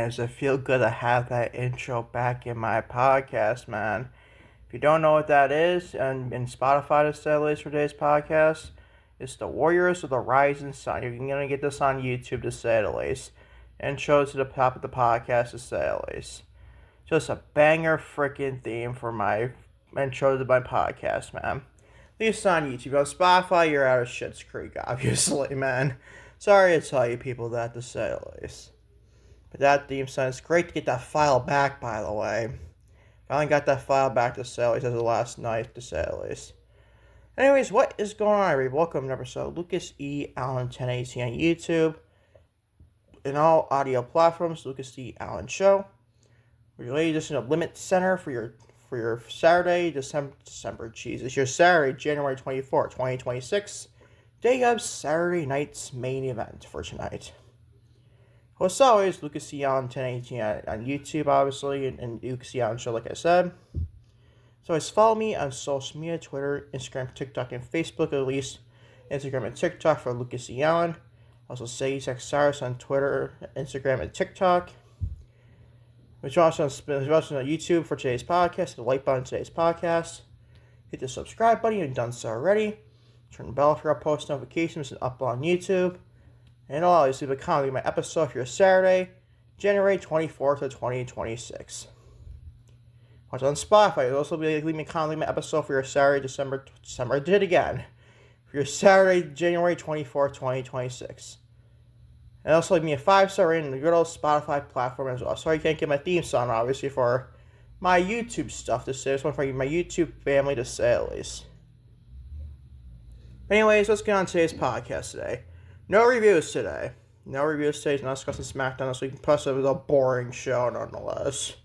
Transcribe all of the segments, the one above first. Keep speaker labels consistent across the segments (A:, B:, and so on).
A: does it feel good to have that intro back in my podcast, man? If you don't know what that is, and in Spotify to say at least for today's podcast, it's the Warriors of the Rising Sun. You're going to get this on YouTube to say the least. Intro to the top of the podcast to say the least. Just a banger freaking theme for my intro to my podcast, man. At least on YouTube. On Spotify, you're out of shit's creek, obviously, man. Sorry to tell you people that to say the least. But that theme song, it's great to get that file back, by the way. Finally got that file back to say the least as of last night, to say the least. Anyways, what is going on, everybody? Welcome to episode Lucas E. Allen 1080 on YouTube. In all audio platforms, Lucas E. Allen Show. We're ready to listen to LimitsCenter for your Saturday, your Saturday, January 24th, 2026. Day of Saturday night's main event for tonight. Well, as always, Lucas E. Allen 1080 on YouTube, obviously, and Lucas E. Allen Show, like I said. So always follow me on social media, Twitter, Instagram, TikTok, and Facebook, at least. Instagram and TikTok for Lucas E. Allen. Also, say Cyrus on Twitter, Instagram, and TikTok. Which also on YouTube for today's podcast. Hit the like button on today's podcast. Hit the subscribe button if you've done so already. Turn the bell for our post notifications and up on YouTube. And always leave a comment on my episode for your Saturday, January 24th of 2026. Watch on Spotify. You'll also be leaving a comment on my episode for your Saturday, December, I did it again. For your Saturday, January 24th, 2026. And also leave me a 5-star rating on the good old Spotify platform as well. Sorry you can't get my theme song, obviously, for my YouTube stuff to say. I just want for my YouTube family to say at least. Anyways, let's get on today's podcast today. No reviews today. Not discussing SmackDown this week. Plus, it was a boring show nonetheless.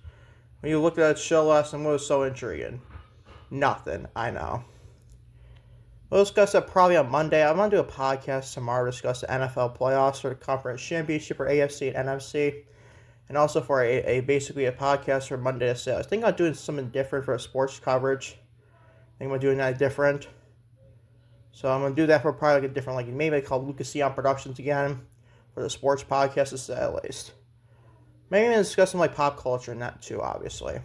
A: When you looked at that show last time, it was so intriguing. Nothing, I know. We'll discuss that probably on Monday. I'm going to do a podcast tomorrow to discuss the NFL playoffs for the Conference Championship for AFC and NFC. And also for basically a podcast for Monday to say. I think I'm doing something different for sports coverage. I think I'm doing that different. So I'm going to do that for probably like a different, maybe called Lucas E. Allen Productions again. For the sports podcast to say at least. Maybe even discuss some pop culture and that too, obviously.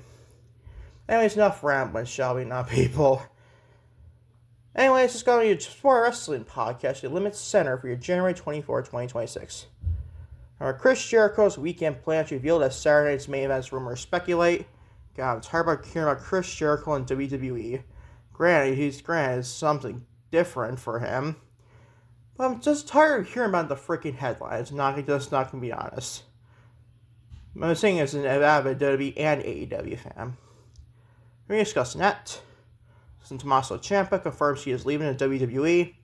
A: Anyways, enough rambling, shall we not, people? Anyways, let's go to your sport wrestling podcast, the LimitsCenter for your January 24, 2026. Chris Jericho's weekend plans revealed as Saturday night's main events rumors speculate. God, it's hard about hearing about Chris Jericho and WWE. Granted, something different for him. But I'm just tired of hearing about the freaking headlines. Just not gonna be honest. I'm saying as an avid WWE and AEW fan. We're discussing that. Since Tommaso Ciampa confirms he is leaving the WWE.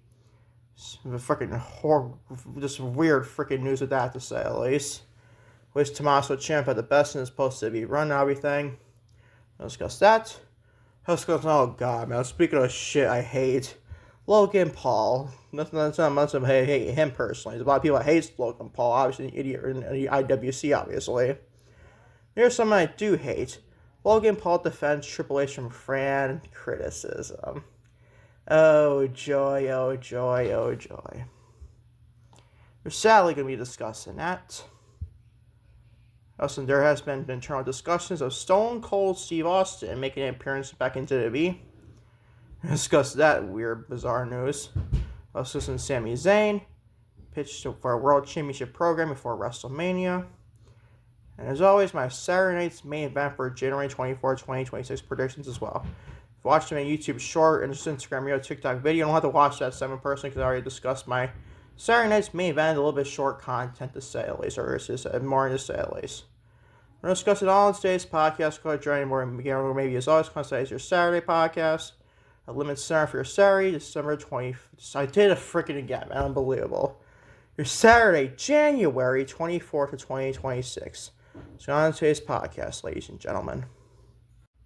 A: Just weird freaking news with that to say at least. Wish Tommaso Ciampa the best and is supposed to be run and everything. We'll discuss that. Oh god, man. Speaking of shit I hate. Logan Paul. That's not much of hate him personally. There's a lot of people that hate Logan Paul. Obviously, an idiot in the IWC, obviously. Here's something I do hate. Logan Paul defends Triple H from fan criticism. Oh joy, oh joy, oh joy. We're sadly going to be discussing that. Also, there has been internal discussions of Stone Cold Steve Austin making an appearance back into WWE. Discuss that weird, bizarre news. Also, some Sami Zayn pitched for a World Championship program before WrestleMania. And as always, my Saturday night's main event for January 24, 2026 predictions as well. If you watched my YouTube short and Instagram video, TikTok video, you don't have to watch that 7 person because I already discussed my Saturday night's main event, a little bit short content to say at least, or more to say at least. We're going to discuss it all in today's podcast. Go ahead, join more, maybe as always, consider your Saturday podcast. A LimitsCenter for your Saturday, December 20th. I did it freaking again, man. Unbelievable. Your Saturday, January 24th of 2026. So on today's podcast, ladies and gentlemen.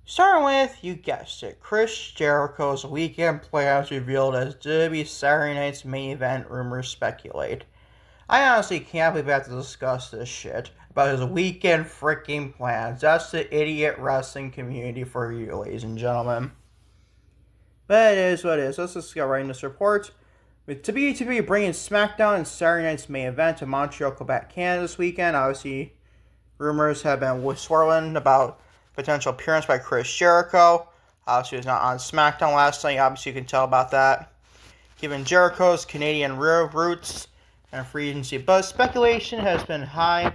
A: Starting with, you guessed it, Chris Jericho's weekend plans revealed as WWE Saturday night's main event rumors speculate. I honestly can't believe I have to discuss this shit about his weekend freaking plans. That's the idiot wrestling community for you, ladies and gentlemen. But it is what it is. Let's just get right into this report. With WWE bringing SmackDown and Saturday night's main event to Montreal, Quebec, Canada this weekend. Obviously, Rumors have been swirling about potential appearance by Chris Jericho. Obviously, he was not on SmackDown last night. Obviously, you can tell about that. Given Jericho's Canadian roots and free agency buzz, speculation has been high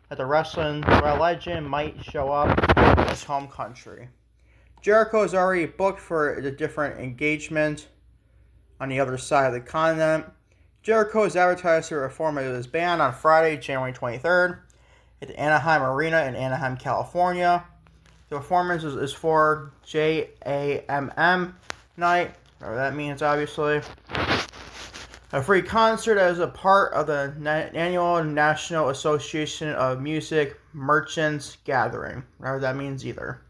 A: that the wrestling legend might show up in his home country. Jericho is already booked for a different engagement on the other side of the continent. Jericho is advertised to perform at his band on Friday, January 23rd at the Anaheim Arena in Anaheim, California. The performance is for JAMM night, whatever that means, obviously. A free concert as a part of the annual National Association of Music Merchants Gathering, whatever that means either.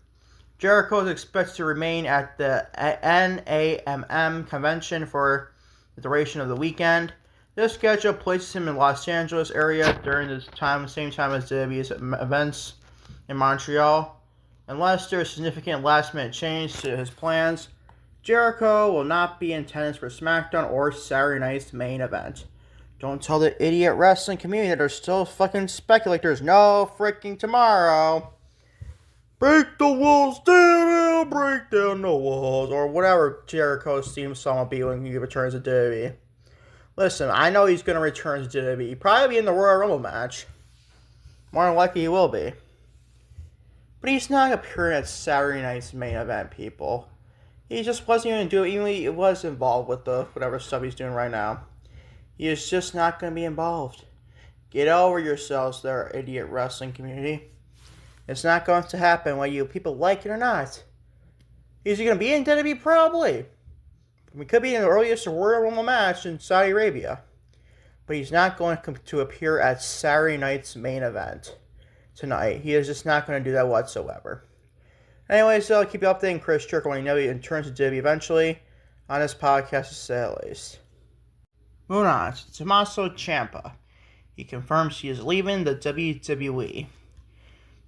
A: Jericho is expected to remain at the NAMM convention for the duration of the weekend. This schedule places him in the Los Angeles area during the same time as WWE's events in Montreal. Unless there is significant last-minute change to his plans, Jericho will not be in attendance for SmackDown or Saturday night's main event. Don't tell the idiot wrestling community that there's still fucking speculate there's no freaking tomorrow. Break the walls down, break down the walls, or whatever Jericho's theme song will be when he returns to WWE. Listen, I know he's going to return to WWE. He'll probably be in the Royal Rumble match. More than likely he will be. But he's not appearing at Saturday night's main event, people. He just wasn't even doing, even he was involved with the whatever stuff he's doing right now. He is just not going to be involved. Get over yourselves there, idiot wrestling community. It's not going to happen whether you people like it or not. Is he going to be in WWE? Probably. He could be in the earliest Royal Rumble match in Saudi Arabia. But he's not going to appear at Saturday night's main event tonight. He is just not going to do that whatsoever. Anyway, so I'll keep you updating Chris Jericho when he returns to WWE eventually on this podcast, to say the least. Moving on to Tommaso Ciampa. He confirms he is leaving the WWE.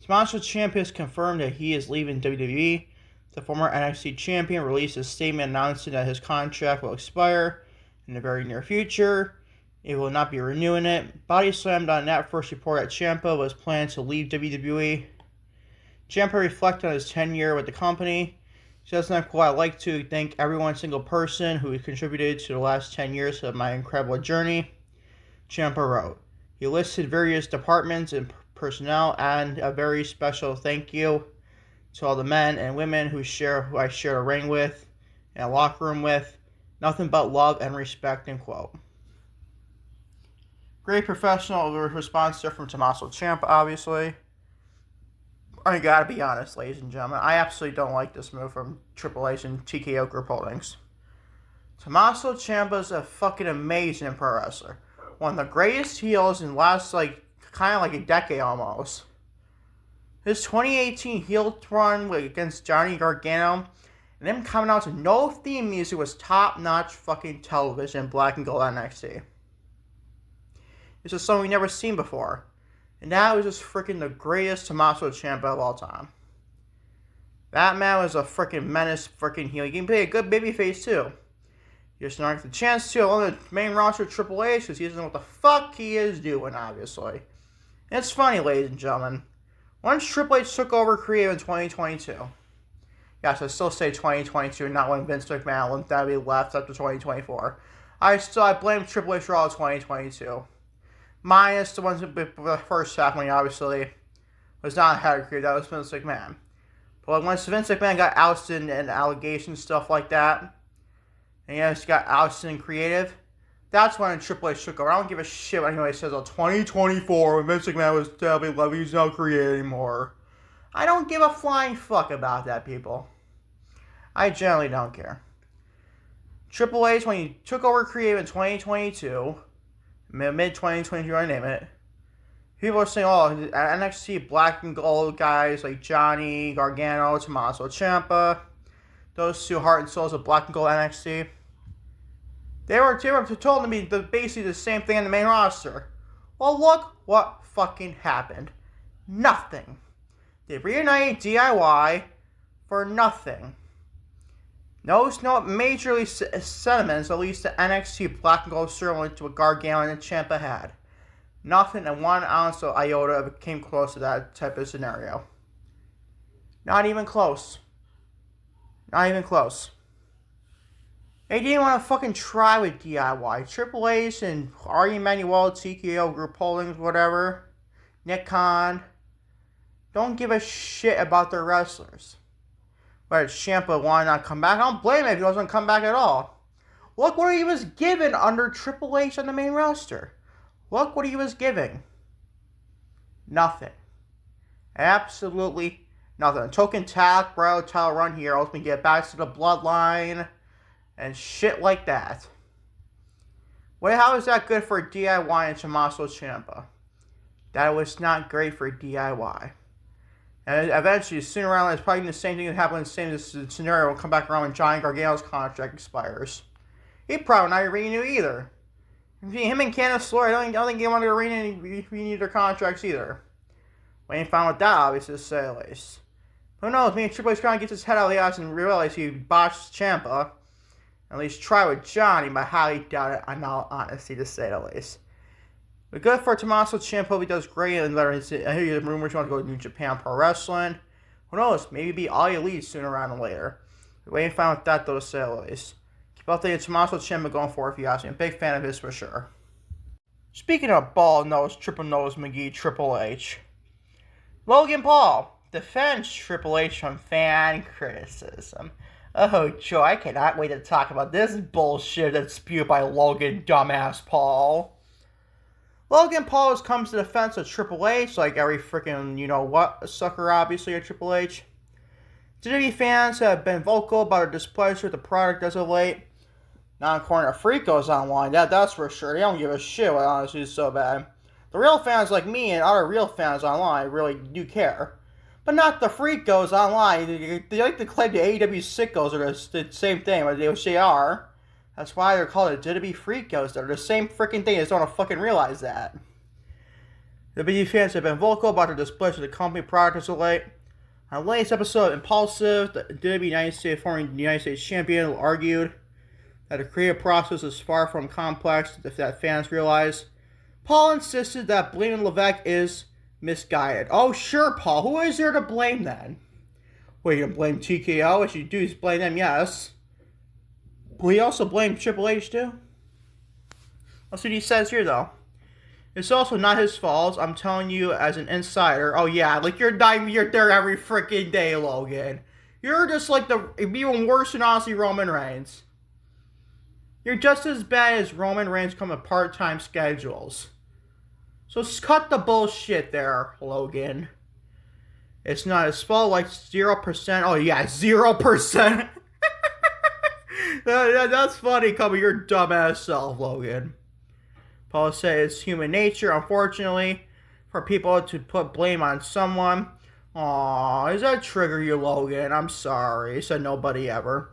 A: Tommaso Ciampa has confirmed that he is leaving WWE. The former NXT champion released a statement announcing that his contract will expire in the very near future. It will not be renewing it. Bodyslam.net first reported that Ciampa was planning to leave WWE. Ciampa reflected on his tenure with the company. He says, "I'd like to thank every single person who contributed to the last 10 years of my incredible journey." Ciampa wrote. He listed various departments and personnel, and a very special thank you to all the men and women who I shared a ring with and a locker room with. Nothing but love and respect, end quote. Great professional response there from Tommaso Ciampa, obviously. I gotta be honest, ladies and gentlemen, I absolutely don't like this move from Triple H and TKO Group Holdings. Tommaso Ciampa's a fucking amazing pro wrestler. One of the greatest heels in the last, kind of a decade almost. His 2018 heel run against Johnny Gargano and him coming out to no theme music was top-notch fucking television, black and gold NXT. This is something we've never seen before. And now he's just freaking the greatest Tommaso Ciampa of all time. That man was a freaking menace, freaking heel. He can play a good babyface too. He just not get the chance to on the main roster of Triple H because he doesn't know what the fuck he is doing, obviously. And it's funny, ladies and gentlemen. Once Triple H took over creative in 2022, yes, I still say 2022, not when Vince McMahon left after 2024. I blame Triple H for all of 2022. Minus the ones the first half when he obviously was not head of creative. That was Vince McMahon. But once Vince McMahon got ousted and allegations, stuff like that, and he just got ousted in creative, that's when Triple H took over. I don't give a shit what anybody says, 2024, when Vince McMahon was WWE, he's not creative anymore. I don't give a flying fuck about that, people. I generally don't care. Triple H, when he took over creative in 2022, mid-2022, I name it, people are saying, NXT black and gold guys like Johnny Gargano, Tommaso Ciampa, those two heart and souls of black and gold NXT, they were told to be basically the same thing in the main roster. Well, look what fucking happened. Nothing. They reunited DIY for nothing. No majorly sentiments, at least the NXT black and gold storyline to what Gargano and Ciampa had. Nothing and 1 ounce of iota came close to that type of scenario. Not even close. Not even close. They didn't want to fucking try with DIY. Triple H and R. Emanuel, TKO, Group Holdings, whatever. Nick Khan. Don't give a shit about their wrestlers. But Ciampa wanted not come back. I don't blame him if he doesn't come back at all. Look what he was given under Triple H on the main roster. Look what he was giving. Nothing. Absolutely nothing. Token tag, bro, title run here. Ultimately get back to the bloodline. And shit like that. Well, how is that good for DIY and Tommaso Ciampa? That was not great for DIY. And eventually, sooner or later, it's probably the same thing that happened in the same scenario will come back around when Johnny Gargano's contract expires. He probably not renew either. Him and Candice LeRae, I don't think they want to renew their contracts either. We ain't found with that, obviously, to say the least. Who knows? Maybe Triple H trying to get his head out of the ass and realize he botched Ciampa. At least try with Johnny, but highly doubt it, in all honesty, to say the least. But good for Tommaso Ciampa. Hope he does great. And I hear rumors you want to go to New Japan Pro Wrestling. Who knows? Maybe be All Elite sooner rather than later. We ain't found with that, though, to say the least. Keep updating Tommaso Ciampa going forward if you ask me. I'm a big fan of his for sure. Speaking of ball nose, triple nose McGee, Triple H. Logan Paul defends Triple H from fan criticism. Oh, Joe, I cannot wait to talk about this bullshit that's spewed by Logan Dumbass Paul. Logan Paul has come to the defense of Triple H, like every freaking, you-know-what sucker, obviously, at Triple H. WWE fans have been vocal about their displeasure with the product as of late. Not according to Freakos online, that's for sure. They don't give a shit what honestly is so bad. The real fans like me and other real fans online really do care. But not the Freakos online. They like to claim the AEW sickos are the same thing, which they are. That's why they're called the WWE Freakos. They're the same freaking thing. They just don't fucking realize that. The WWE fans have been vocal about their displeasure with the company product as of late. On the latest episode of Impulsive, the WWE former United States champion argued that the creative process is far from complex that fans realize. Paul insisted that blaming Levesque is misguided. Oh, sure, Paul. Who is there to blame then? Well, you can blame TKO. What you do is blame them, yes. But he also blamed Triple H, too. That's what he says here, though. It's also not his fault. I'm telling you as an insider. Oh, yeah. Like, you're there every freaking day, Logan. You're just like even worse than, honestly, Roman Reigns. You're just as bad as Roman Reigns come with part-time schedules. So cut the bullshit there, Logan. It's not his fault, like 0%. Oh, yeah, 0%. That's funny coming your dumbass self, Logan. Paul said it's human nature, unfortunately, for people to put blame on someone. Aw, does that trigger you, Logan? I'm sorry, said nobody ever.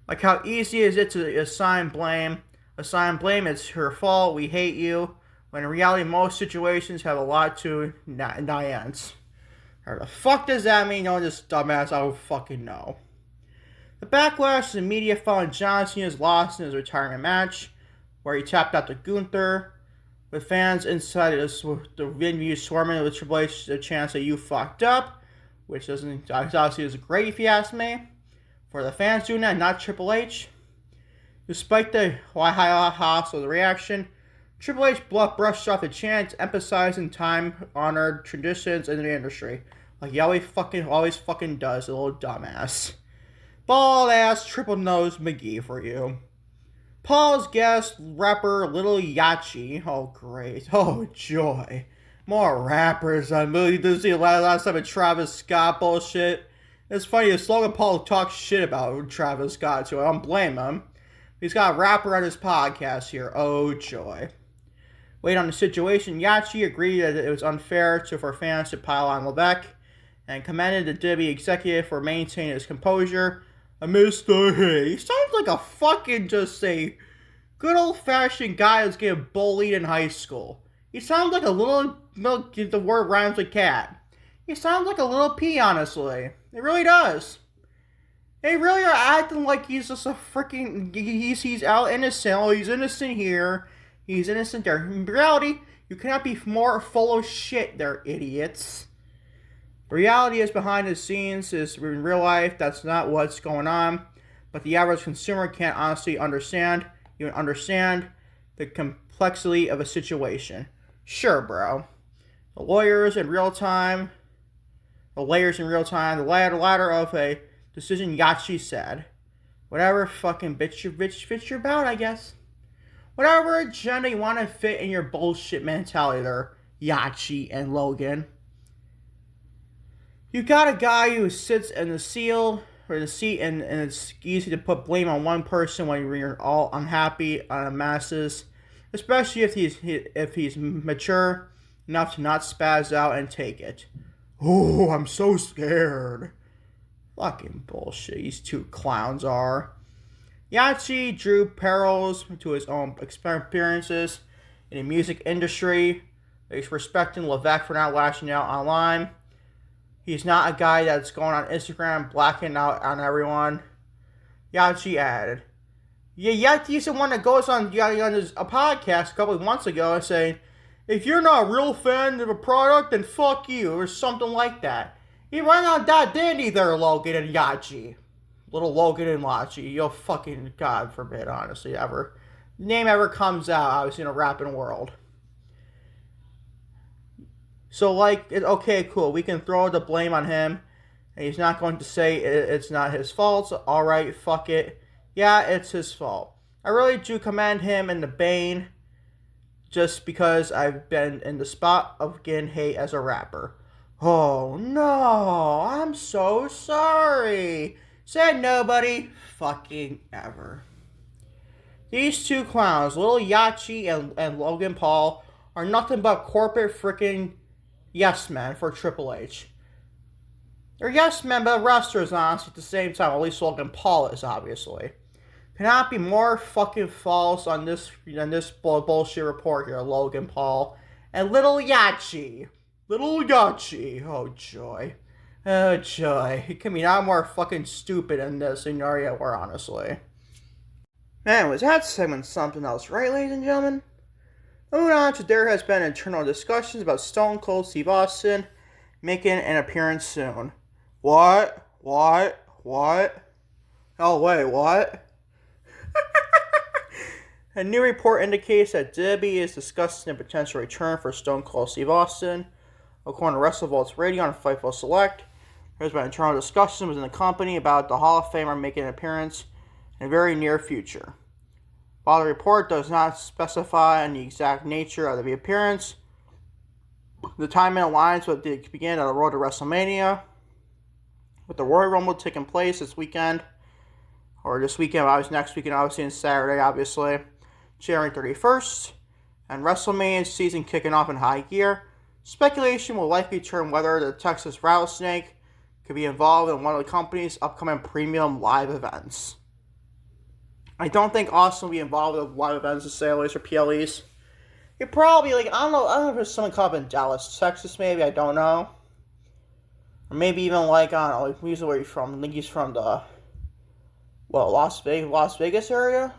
A: Like how easy is it to assign blame? Assign blame, it's her fault, we hate you. When in reality, most situations have a lot to nuance. What the fuck does that mean? No, this dumbass, I don't fucking know. The backlash in the media following John Cena's loss in his retirement match, where he tapped out to Gunther, with fans inside the venue swarming with Triple H, a chance that you fucked up, which obviously is great if you ask me. For the fans doing that, not Triple H. Despite the hostile reaction, Triple H brushed off the chants, emphasizing time-honored traditions in the industry. Like he always fucking does, a little dumbass. Bald-ass triple-nose McGee for you. Paul's guest rapper Lil Yachty. Oh, great. Oh, joy. More rappers. I really did see last time with Travis Scott bullshit. It's funny, as Logan Paul talks shit about Travis Scott, so I don't blame him. He's got a rapper on his podcast here. Oh, joy. Wait on the situation. Yachty agreed that it was unfair for fans to pile on Levesque and commended the WWE executive for maintaining his composure amidst the hate. He sounds like a fucking good old-fashioned guy that's getting bullied in high school. He sounds like a little, the word rhymes with cat. He sounds like a little pea, honestly. It really does. They really are acting like he's just a freaking, he's out innocent. Oh, he's innocent here. He's innocent there. In reality, You cannot be more full of shit there, idiots. The reality is behind the scenes is in real life, that's not what's going on. But the average consumer can't honestly understand the complexity of a situation. Sure, bro. The layers in real time, the ladder of a decision, Yachi said. Whatever fucking bitch you're about, I guess. Whatever agenda you want to fit in your bullshit mentality there, Yachi and Logan. You got a guy who sits in the seat, and it's easy to put blame on one person when you're all unhappy on the masses, especially if he's mature enough to not spaz out and take it. Oh, I'm so scared. Fucking bullshit, these two clowns are. Yachi drew parallels to his own experiences in the music industry. He's respecting Levesque for not lashing out online. He's not a guy that's going on Instagram blacking out on everyone. Yachi added. Yeah, Yachi's the one that goes on a podcast a couple of months ago and saying, if you're not a real fan of a product, then fuck you, or something like that. He ran on that dandy there, Logan and Yachi. Little Logan and Yachi. Yo, fucking God forbid, honestly, ever. Name ever comes out, obviously, in a rapping world. So, okay, cool. We can throw the blame on him. And he's not going to say it's not his fault. So, alright, fuck it. Yeah, it's his fault. I really do commend him and the Bane. Just because I've been in the spot of getting hate as a rapper. Oh, no. I'm so sorry. Said nobody fucking ever. These two clowns, Little Yachi and Logan Paul, are nothing but corporate freaking yes men for Triple H. They're yes men, but wrestlers, honestly, at the same time. At least Logan Paul is, obviously. Cannot be more fucking false on this bullshit report here, Logan Paul. And Little Yachi. Little Yachi. Oh, joy. Oh, joy. He can be not more fucking stupid in this scenario, or honestly. Man, was that segment something else, right, ladies and gentlemen? Moving on to there has been internal discussions about Stone Cold Steve Austin making an appearance soon. What? Oh, wait, what? A new report indicates that WWE is discussing a potential return for Stone Cold Steve Austin. According to WrestleVault's Radio and Fightful Select, there's been internal discussions within the company about the Hall of Famer making an appearance in the very near future. While the report does not specify the exact nature of the appearance, the timing aligns with the beginning of the road to WrestleMania, with the Royal Rumble taking place this weekend, or this weekend, obviously next weekend, obviously, and Saturday, obviously, January 31st, and WrestleMania season kicking off in high gear. Speculation will likely turn whether the Texas Rattlesnake could be involved in one of the company's upcoming premium live events. I don't think Austin will be involved with live events, to say at least, or PLEs. He probably, I don't know if there's something called in Dallas, Texas, maybe, I don't know. Or maybe even, I don't know, usually where he's from. I think he's from the, Las Vegas area?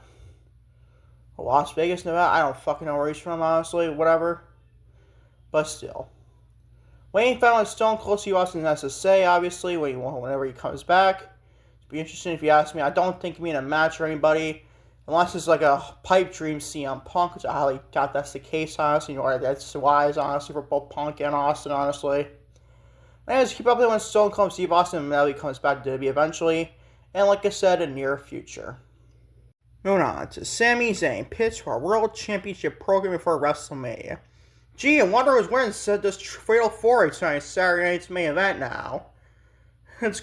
A: Las Vegas, Nevada? I don't fucking know where he's from, honestly, whatever. But still. Waiting for what Stone Cold Steve Austin has to say, obviously, whenever he comes back. It'd be interesting if you ask me. I don't think he'll be in a match or anybody. Unless it's like a pipe dream CM Punk, which I highly doubt that's the case, honestly. That's wise, honestly, for both Punk and Austin, honestly. Anyways, keep up with when Stone Cold Steve Austin immediately comes back to WWE eventually. And like I said, in the near future. Moving on to Sami Zayn, pitched for a World Championship program before WrestleMania. Gee, I wonder who's winning this Fatal 4 tonight, Saturday night's main event now. It's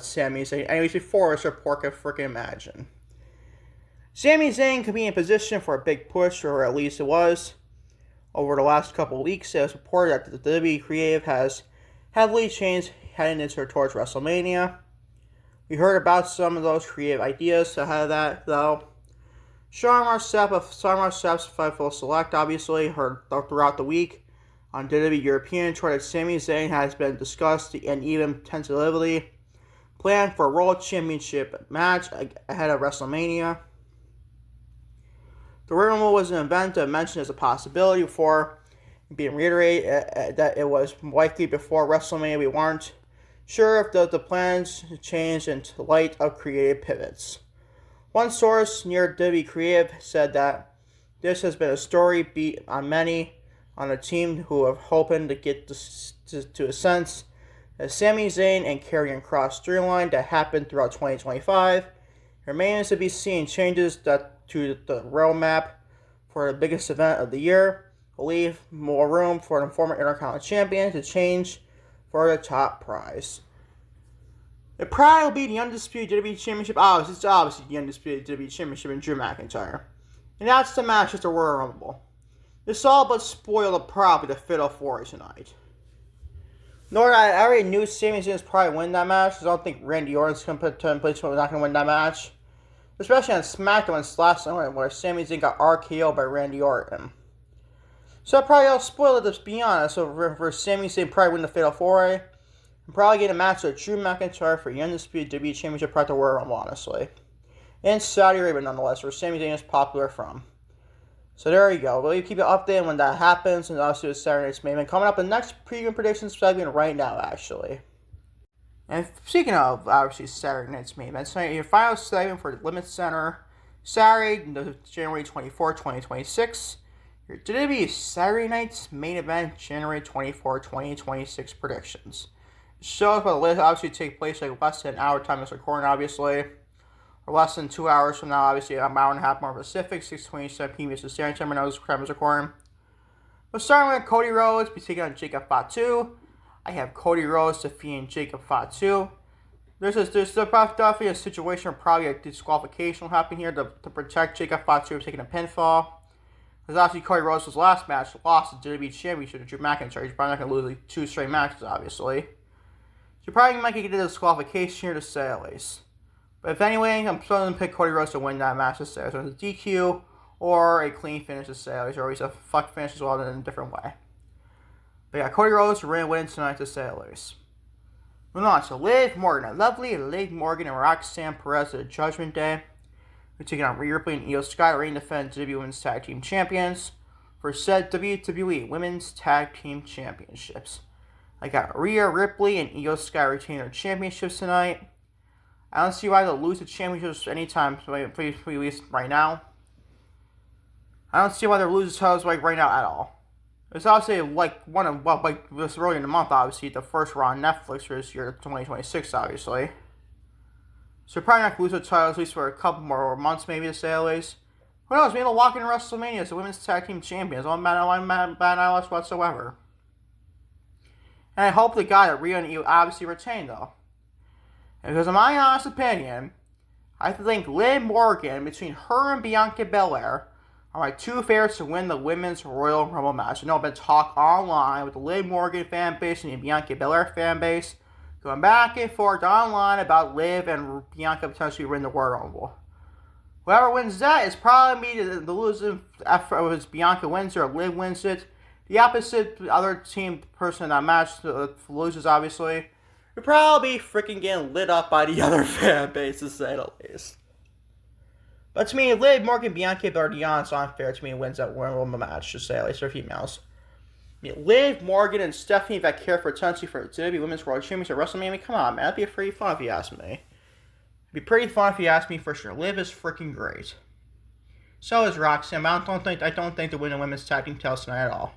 A: Sami Zayn. Anyways, before this report could freaking imagine. Sami Zayn could be in position for a big push, or at least it was. Over the last couple of weeks, it was reported that the WWE creative has heavily changed heading towards WrestleMania. We heard about some of those creative ideas ahead of that, though. Sean Marcepp of Marcepp's Fightful Select obviously heard throughout the week on WWE European tour that Sami Zayn has been discussed and even tentatively planned for a World Championship match ahead of WrestleMania. The Royal Rumble was an event that mentioned as a possibility before being reiterated that it was likely before WrestleMania. We weren't sure if the plans changed in light of creative pivots. One source near WWE Creative said that this has been a story beat on many on the team who are hoping to get to a sense that Sami Zayn and Karrion Kross storyline that happened throughout 2025 remains to be seen. Changes to the roadmap for the biggest event of the year will leave more room for the former Intercontinental Champion to change for the top prize. It probably will be the undisputed WWE Championship. It's obviously the undisputed WWE Championship in Drew McIntyre. And that's the match at the Royal Rumble. This all but spoiled the prop of the Fatal 4 tonight. Nor I already knew Sami Zayn was probably win that match, because I don't think Randy Orton's going to put in place not going to win that match. Especially on SmackDown last night, where Sami Zayn got RKO'd by Randy Orton. So I probably all spoiled it, to be honest. So for Sami Zayn probably win the Fatal 4-Way, and probably get a match with Drew McIntyre for the undisputed WWE Championship prior to Royal Rumble, honestly. In Saudi Arabia, nonetheless, where Sami Zayn is popular from. So there you go. We'll keep you updated when that happens, and obviously with Saturday night's main event coming up. The next preview predictions segment right now, actually. And speaking of obviously Saturday night's main event, tonight your final segment for LimitsCenter, Saturday, January 24, 2026. Your WWE Saturday night's main event, January 24, 2026 predictions. The show will obviously take place like less than an hour time of recording, obviously. Or less than 2 hours from now, obviously an hour and a half more Pacific, 6:27 p.m. Eastern Standard Time. I know this crap is recording. But starting with Cody Rhodes, be taking on Jacob Fatu. I have Cody Rhodes defeating Jacob Fatu. There's definitely a situation where probably a disqualification will happen here to protect Jacob Fatu from taking a pinfall. Because obviously Cody Rhodes' last match lost the WWE Championship to Drew McIntyre. He's probably not going to lose like 2 straight matches, obviously. So you probably might get a disqualification here to say at least. But if anyway, I'm still going to pick Cody Rhodes to win that match to say. So it's a DQ or a clean finish to say. Or always a fuck finish as well in a different way. But yeah, Cody Rhodes will win tonight to say at least. Moving on to Liv Morgan. A lovely Liv Morgan and Roxanne Perez at Judgment Day. We're taking on Rhea Ripley and Io Sky to reign defend WWE Women's Tag Team Champions for said WWE Women's Tag Team Championships. I got Rhea Ripley and Io Sky retaining their championships tonight. I don't see why they'll lose the championships anytime, at least right now. I don't see why they'll lose the titles right now at all. It's obviously this early in the month, obviously, the first Raw on Netflix for this year, 2026, obviously. So probably not going to lose the titles, at least for a couple more months, maybe, to say at least. Who knows, maybe they'll walk into WrestleMania as the Women's Tag Team Champions. I'm bad knowledge whatsoever. And I hope the guy that Rhea and Io obviously retain, though. And because in my honest opinion, I think Liv Morgan, between her and Bianca Belair, are my 2 favorites to win the Women's Royal Rumble match. I know I've been talk online with the Liv Morgan fan base and the Bianca Belair fan base, going back and forth online about Liv and Bianca potentially winning the Royal Rumble. Whoever wins that is probably me, the losing effort, whether it's Bianca wins or Liv wins it. The opposite, the other team person in that match loses, obviously. You'll probably be freaking getting lit up by the other fan base, to say the least. But to me, Liv Morgan, Bianca Belair, it's unfair to me wins that Royal Rumble match, to say at least for females. I mean, Liv Morgan and Stephanie, if I care for potentially for WWE Women's World Championship at WrestleMania, come on, man, that'd be pretty fun if you ask me. It'd be pretty fun if you ask me for sure. Liv is freaking great. So is Roxanne. I don't think the winning women's tag team titles tonight at all.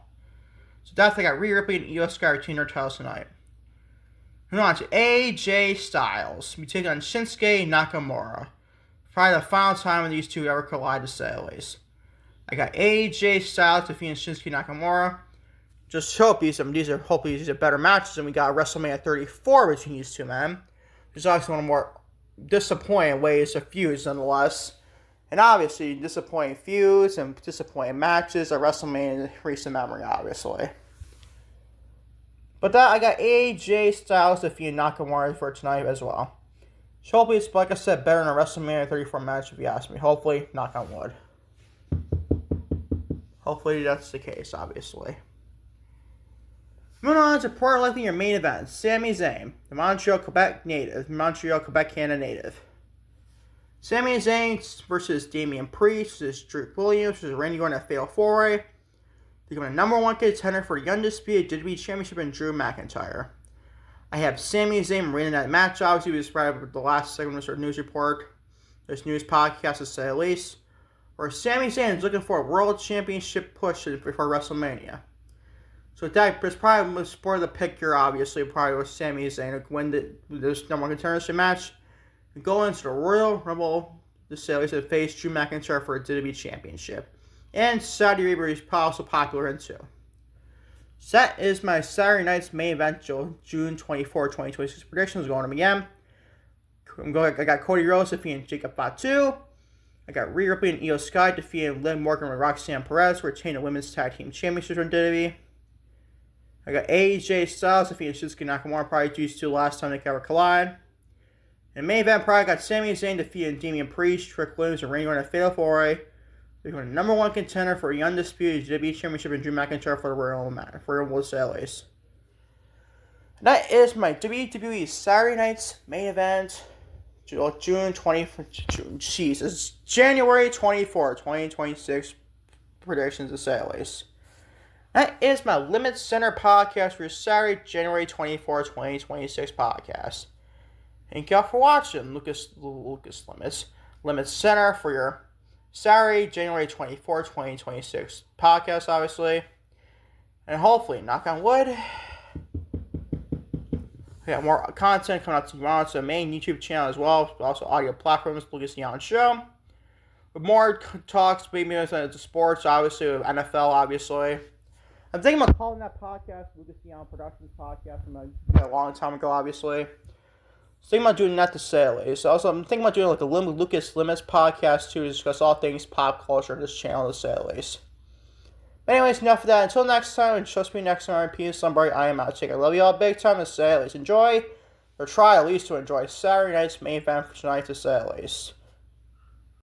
A: So definitely got Rhea Ripley and Io Sky retaining their titles tonight. Moving on to AJ Styles. We take on Shinsuke Nakamura. Probably the final time when these two ever collide, to say at least. I got AJ Styles defeating Shinsuke Nakamura. Just hope these are better matches than we got WrestleMania 34 between these two men. There's obviously one of the more disappointing ways to feuds, nonetheless. And obviously, disappointing feuds and disappointing matches at WrestleMania in recent memory, obviously. But that, I got AJ Styles defeating Nakamura for tonight as well. So hopefully it's, like I said, better than a WrestleMania 34 match if you ask me. Hopefully, knock on wood. Hopefully that's the case, obviously. Moving on to more likely your main event. Sami Zayn, the Montreal, Quebec Canada native. Sami Zayn versus Damian Priest versus Drew Williams versus Randy Orton at Fatal 4-Way. becoming a number one contender for the undisputed WWE Championship in Drew McIntyre. I have Sami Zayn winning that match. Obviously, we described the last segment of this news report, this news podcast to say the least, where Sami Zayn is looking for a world championship push before WrestleMania. So that's probably the sport of the pick here, obviously, probably with Sami Zayn to win this number one contendership match and go into the Royal Rumble to say the least to face Drew McIntyre for a WWE Championship. And Saudi Arabia is also popular in too. So that is my Saturday night's main event, June 24, 2026 predictions going to again. I got Cody Rhodes defeating Jacob Fatu. I got Rhea Ripley and Io Sky defeating Liv Morgan and Roxanne Perez to retain the Women's Tag Team Championships from WWE. I got AJ Styles defeating Shinsuke Nakamura, probably these two last time they ever collide. In the main event, probably got Sami Zayn defeating Damian Priest, Trick Williams, and Randy Orton at Fatal 4-Way. They're going to number one contender for the undisputed WWE Championship and Drew McIntyre for the Royal Rumble Sales. That is my WWE Saturday night's main event. January 24, 2026 predictions of sales. That is my LimitsCenter podcast for Saturday, January 24, 2026 podcast. Thank y'all for watching. Lucas LimitsCenter for your Saturday, January 24, 2026 podcast, obviously. And hopefully, knock on wood, we got more content coming out tomorrow to the main YouTube channel as well. Also, audio platforms, Lucas Neon Show. With more talks, maybe into sports, obviously, with NFL, obviously. I'm thinking about calling that podcast Lucas Neon Productions Podcast from a long time ago, obviously. Thinking about doing that to say at least. Also, I'm thinking about doing like a Lucas Limits podcast too to discuss all things pop culture on this channel to say at least. But anyways, enough of that. Until next time, and trust me, next time, peace, somebody, I am out. Take. I love you all big time to say at least. Enjoy, or try at least to enjoy Saturday night's main event for tonight to say at least.